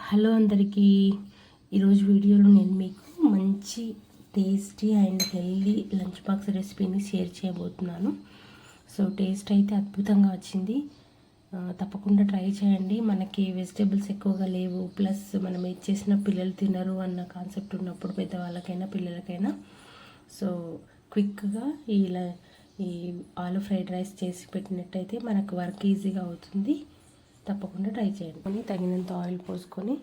Hello అందరికీ. ఈరోజు వీడియోలో నేను మీకు మంచి tasty and healthy lunch box రెసిపీని షేర్ చేయబోతున్నాను. సో టేస్ట్ అయితే అద్భుతంగా వచ్చింది. తప్పకుండా ట్రై చేయండి. మనకి వెజిటేబుల్స్ ఎక్కువగా లేవు, ప్లస్ మనం ఏది చేసినా పిల్లలు తినరు అన్న కాన్సెప్ట్ ఉన్నప్పుడు పెద్దవాళ్ళకైనా పిల్లలకైనా సో క్విక్గా ఈ ఆలు ఫ్రైడ్ రైస్ చేసి పెట్టినట్టయితే మనకు వర్క్ ఈజీగా అవుతుంది. తప్పకుండా ట్రై చేయండి. తగినంత ఆయిల్ పోసుకొని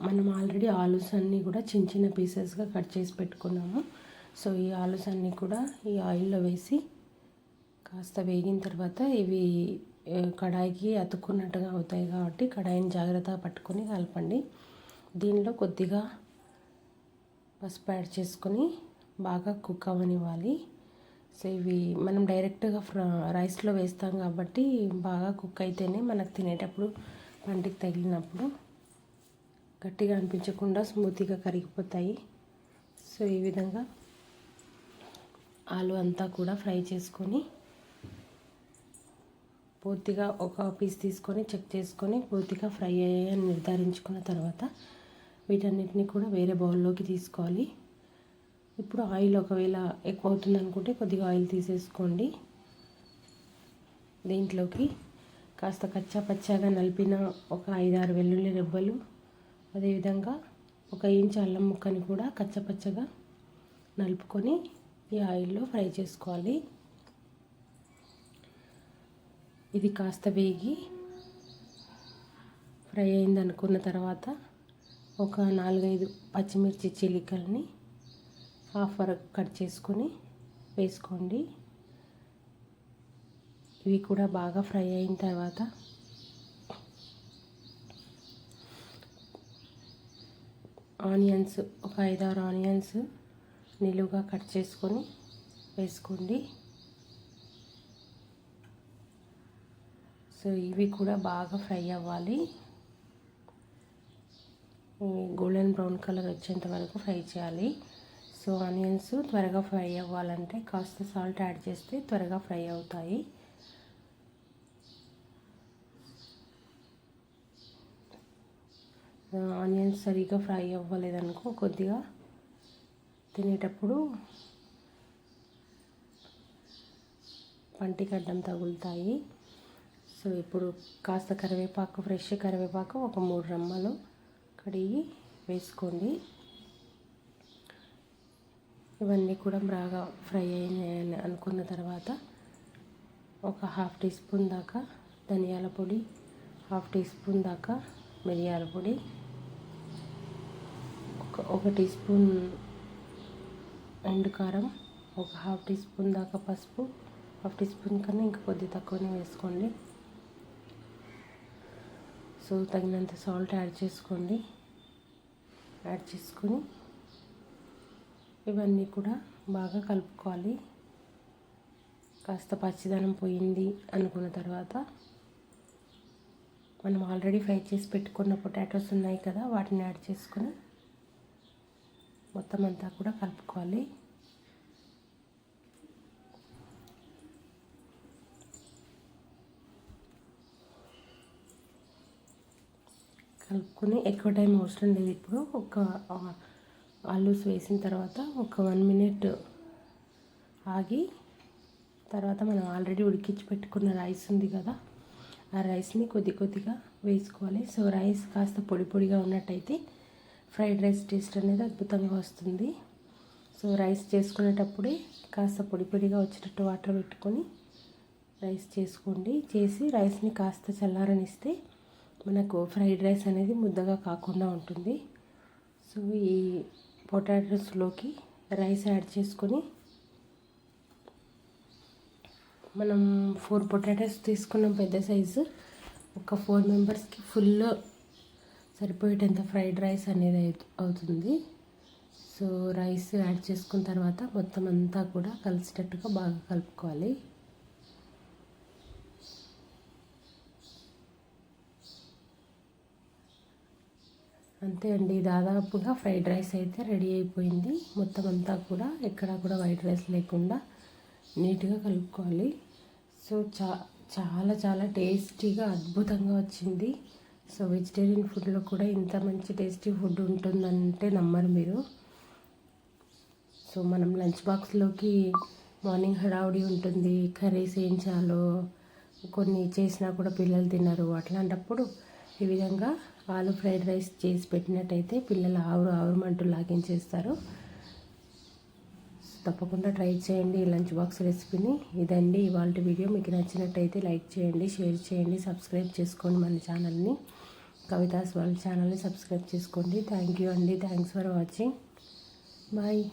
మనం ఆల్రెడీ ఆలూస్ అన్నీ కూడా చిన్న చిన్న పీసెస్గా కట్ చేసి పెట్టుకున్నాము. సో ఈ ఆలూస్ అన్నీ కూడా ఈ ఆయిల్లో వేసి కాస్త వేగిన తర్వాత ఇవి కడాయికి అతుక్కున్నట్టుగా అవుతాయి కాబట్టి కడాయిని జాగ్రత్తగా పట్టుకొని కలపండి. దీనిలో కొద్దిగా పసుపు యాడ్ చేసుకొని బాగా కుక్ అవ్వనివ్వాలి. సో ఇవి మనం డైరెక్ట్గా రైస్లో వేస్తాం కాబట్టి బాగా కుక్ అయితేనే మనకు తినేటప్పుడు పంటికి తగిలినప్పుడు గట్టిగా అనిపించకుండా స్మూత్గా కరిగిపోతాయి. సో ఈ విధంగా ఆలు అంతా కూడా ఫ్రై చేసుకొని పూర్తిగా ఒక పీస్ తీసుకొని చెక్ చేసుకొని పూర్తిగా ఫ్రై అయ్యాయని నిర్ధారించుకున్న తర్వాత వీటన్నిటిని కూడా వేరే బౌల్లోకి తీసుకోవాలి. ఇప్పుడు ఆయిల్ ఒకవేళ ఎక్కువ అవుతుంది అనుకుంటే కొద్దిగా ఆయిల్ తీసేసుకోండి. దీంట్లోకి కాస్త కచ్చా పచ్చాగా నలిపిన ఒక 5-6 వెల్లుల్లి రెబ్బలు, అదేవిధంగా 1 ఇంచు అల్లం ముక్కని కూడా కచ్చా పచ్చగా నలుపుకొని ఈ ఆయిల్లో ఫ్రై చేసుకోవాలి. ఇది కాస్త వేగి ఫ్రై అయింది అనుకున్న తర్వాత ఒక 4-5 పచ్చిమిర్చి చీలికల్ని హాఫ్ వరకు కట్ చేసుకొని వేసుకోండి. ఇవి కూడా బాగా ఫ్రై అయిన తర్వాత ఆనియన్స్ ఒక 5-6 ఆనియన్స్ నిలువుగా కట్ చేసుకొని వేసుకోండి. సో ఇవి కూడా బాగా ఫ్రై అవ్వాలి. గోల్డెన్ బ్రౌన్ కలర్ వచ్చేంత వరకు ఫ్రై చేయాలి. సో ఆనియన్స్ త్వరగా ఫ్రై అవ్వాలంటే కాస్త సాల్ట్ యాడ్ చేస్తే త్వరగా ఫ్రై అవుతాయి. ఆనియన్స్ సరిగా ఫ్రై అవ్వలేదనుకో కొద్దిగా తినేటప్పుడు పంటికి అడ్డం తగులుతాయి. సో ఇప్పుడు కాస్త కరివేపాకు, ఫ్రెష్ కరివేపాకు ఒక 3 రెమ్మలు కడిగి వేసుకోండి. ఇవన్నీ కూడా బాగా ఫ్రై అయినాయని అనుకున్న తర్వాత ఒక 1/2 టీ స్పూన్ దాకా ధనియాల పొడి, 1/2 టీ స్పూన్ దాకా మిరియాల పొడి, ఒక టీ స్పూన్ ఎండు కారం, ఒక 1/2 టీ స్పూన్ దాకా పసుపు, 1/2 టీ స్పూన్ కన్నా ఇంకా కొద్ది తక్కువనే వేసుకోండి. సో తగినంత సాల్ట్ యాడ్ చేసుకోండి. యాడ్ చేసుకొని ఇవన్నీ కూడా బాగా కలుపుకోవాలి. కాస్త పచ్చిదనం పోయింది అనుకున్న తర్వాత మనం ఆల్రెడీ ఫ్రై చేసి పెట్టుకున్న పొటాటోస్ ఉన్నాయి కదా, వాటిని యాడ్ చేసుకొని మొత్తం అంతా కూడా కలుపుకోవాలి. కలుపుకొని ఎక్కువ టైం అవసరం లేదు. ఇప్పుడు ఒక ఆలూస్ వేసిన తర్వాత ఒక 1 మినిట్ ఆగి తర్వాత మనం ఆల్రెడీ ఉడికించి పెట్టుకున్న రైస్ ఉంది కదా, ఆ రైస్ని కొద్దిగా వేసుకోవాలి. సో రైస్ కాస్త పొడి పొడిగా ఉన్నట్టయితే ఫ్రైడ్ రైస్ టేస్ట్ అనేది అద్భుతంగా వస్తుంది. సో రైస్ చేసుకునేటప్పుడే కాస్త పొడి పొడిగా వచ్చేటట్టు వాటర్ పెట్టుకొని రైస్ చేసుకోండి. చేసి రైస్ని కాస్త చల్లారనిస్తే మనకు ఫ్రైడ్ రైస్ అనేది ముద్దగా కాకుండా ఉంటుంది. సో ఈ పొటాటోస్లోకి రైస్ యాడ్ చేసుకొని మనం 4 పొటాటోస్ తీసుకున్నాం పెద్ద సైజు, ఒక 4 మెంబర్స్కి ఫుల్ సరిపోయేటంత ఫ్రైడ్ రైస్ అనేది అవుతుంది. సో రైస్ యాడ్ చేసుకున్న తర్వాత మొత్తం అంతా కూడా కలిసేటట్టుగా బాగా కలుపుకోవాలి. అంతే అండి, దాదాపుగా ఫ్రైడ్ రైస్ అయితే రెడీ అయిపోయింది. మొత్తం అంతా కూడా ఎక్కడా కూడా వైట్ రైస్ లేకుండా నీట్గా కలుపుకోవాలి. సో చాలా చాలా టేస్టీగా అద్భుతంగా వచ్చింది. సో వెజిటేరియన్ ఫుడ్లో కూడా ఇంత మంచి టేస్టీ ఫుడ్ ఉంటుందంటే నమ్మరు మీరు. సో మనం లంచ్ బాక్స్లోకి మార్నింగ్ హడావుడి ఉంటుంది, కర్రీస్ ఏం చాలో కొన్ని చేసినా కూడా పిల్లలు తినరు. అట్లాంటప్పుడు ఈ విధంగా ఆలు ఫ్రైడ్ రైస్ చేసి పెట్టినట్టయితే పిల్లలు ఆవురమంటూ లాగించేస్తారు. తప్పకుండా ట్రై చేయండి ఈ లంచ్ బాక్స్ రెసిపీని. ఇదండి ఇవాళ వీడియో. మీకు నచ్చినట్టయితే లైక్ చేయండి, షేర్ చేయండి, సబ్స్క్రైబ్ చేసుకోండి మన ఛానల్ని. కవితాస్ వాళ్ళ ఛానల్ని సబ్స్క్రైబ్ చేసుకోండి. థ్యాంక్ యూ అండి. Thanks for watching. బాయ్.